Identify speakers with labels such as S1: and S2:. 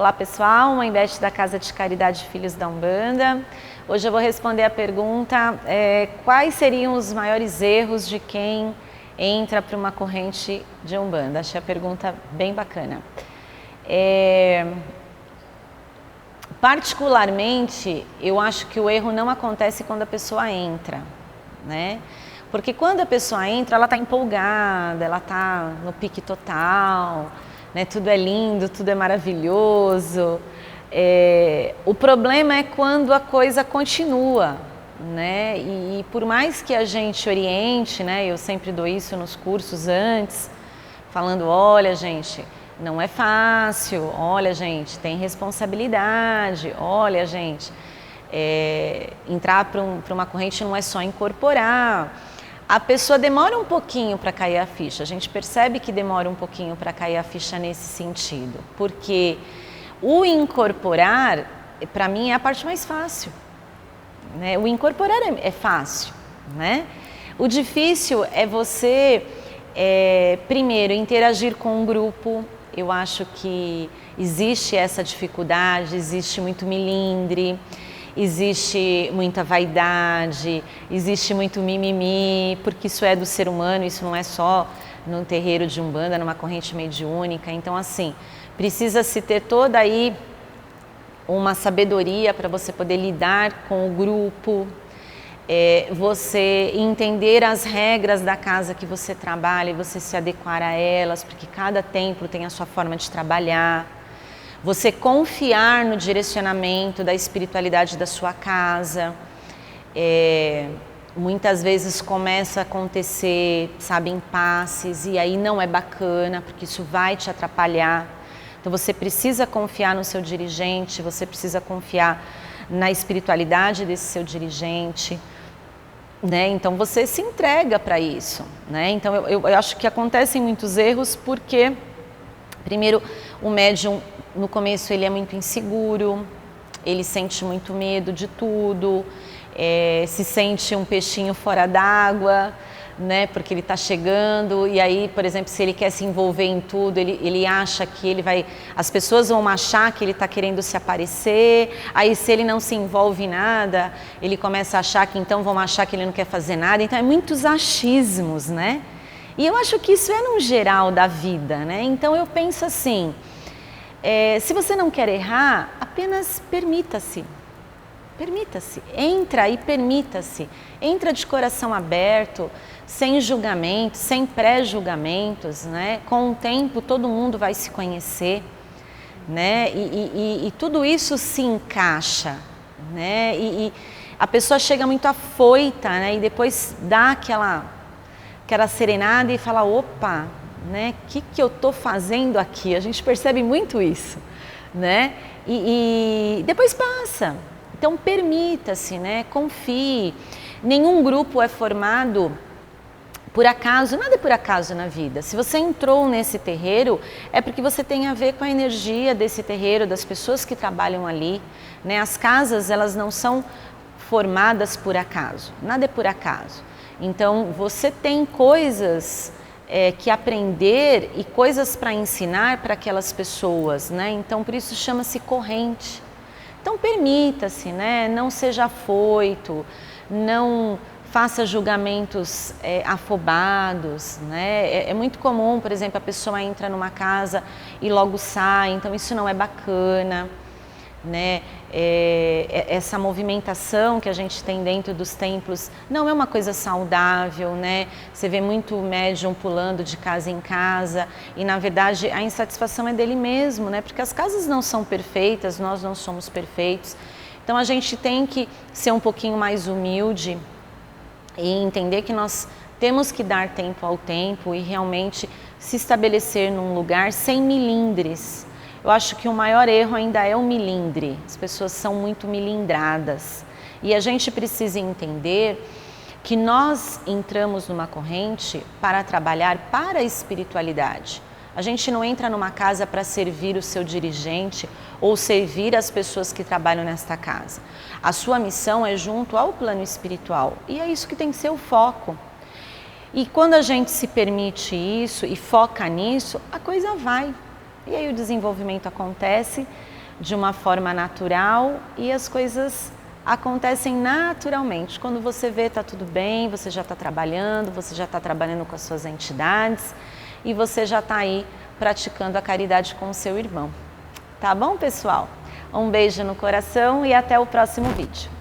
S1: Olá pessoal, Mãe Beth da Casa de Caridade Filhos da Umbanda. Hoje eu vou responder a pergunta, quais seriam os maiores erros de quem entra para uma corrente de Umbanda? Achei a pergunta bem bacana. Particularmente, eu acho que o erro não acontece quando a pessoa entra, né? Porque quando a pessoa entra, ela está empolgada, ela está no pique total, né? Tudo é lindo, tudo é maravilhoso. O problema é quando a coisa continua, né? E por mais que a gente oriente, né? Eu sempre dou isso nos cursos antes, falando, olha gente, não é fácil, olha gente, tem responsabilidade, olha gente, entrar para uma corrente não é só incorporar. A pessoa demora um pouquinho para cair a ficha, a gente percebe que demora um pouquinho para cair a ficha nesse sentido, porque o incorporar, para mim, é a parte mais fácil, né? O incorporar é fácil, né? O difícil é você, primeiro, interagir com um grupo. Eu acho que existe essa dificuldade, existe muito milindre, existe muita vaidade, existe muito mimimi, porque isso é do ser humano, isso não é só num terreiro de Umbanda, numa corrente mediúnica. Então, assim, precisa-se ter toda aí uma sabedoria para você poder lidar com o grupo, você entender as regras da casa que você trabalha e você se adequar a elas, porque cada templo tem a sua forma de trabalhar. Você confiar no direcionamento da espiritualidade da sua casa. Muitas vezes começa a acontecer, sabe, impasses, e aí não é bacana, porque isso vai te atrapalhar. Então você precisa confiar no seu dirigente, você precisa confiar na espiritualidade desse seu dirigente, né? Então você se entrega para isso, né? Então eu acho que acontecem muitos erros porque, primeiro, o médium no começo ele é muito inseguro, ele sente muito medo de tudo, se sente um peixinho fora d'água, né? Porque ele está chegando e aí, por exemplo, se ele quer se envolver em tudo, ele acha que ele vai... As pessoas vão achar que ele está querendo se aparecer, aí se ele não se envolve em nada, ele começa a achar que então vão achar que ele não quer fazer nada. Então é muitos achismos, né? E eu acho que isso é no geral da vida, né? Então eu penso assim, se você não quer errar, apenas permita-se. Permita-se, entra e permita-se, entra de coração aberto, sem julgamento, sem pré-julgamentos, né? Com o tempo todo mundo vai se conhecer, né? E tudo isso se encaixa, né? E a pessoa chega muito afoita, né? E depois dá aquela serenada e fala, opa, né? O que eu tô fazendo aqui? A gente percebe muito isso, né? E depois passa. Então permita-se, né? Confie. Nenhum grupo é formado por acaso, nada é por acaso na vida. Se você entrou nesse terreiro, é porque você tem a ver com a energia desse terreiro, das pessoas que trabalham ali, né? As casas, elas não são formadas por acaso, nada é por acaso. Então você tem coisas que aprender e coisas para ensinar para aquelas pessoas, né? Então por isso chama-se corrente. Então permita-se, né? Não seja afoito, não faça julgamentos afobados, né? É muito comum, por exemplo, a pessoa entra numa casa e logo sai, então isso não é bacana, né? Essa movimentação que a gente tem dentro dos templos não é uma coisa saudável, né? Você vê muito médium pulando de casa em casa e, na verdade, a insatisfação é dele mesmo, né? Porque as casas não são perfeitas, nós não somos perfeitos. Então, a gente tem que ser um pouquinho mais humilde e entender que nós temos que dar tempo ao tempo e realmente se estabelecer num lugar sem milindres. Eu acho que o maior erro ainda é o milindre. As pessoas são muito milindradas. E a gente precisa entender que nós entramos numa corrente para trabalhar para a espiritualidade. A gente não entra numa casa para servir o seu dirigente ou servir as pessoas que trabalham nesta casa. A sua missão é junto ao plano espiritual. E é isso que tem que ser o foco. E quando a gente se permite isso e foca nisso, a coisa vai. E aí o desenvolvimento acontece de uma forma natural e as coisas acontecem naturalmente. Quando você vê, está tudo bem, você já está trabalhando com as suas entidades e você já está aí praticando a caridade com o seu irmão. Tá bom, pessoal? Um beijo no coração e até o próximo vídeo.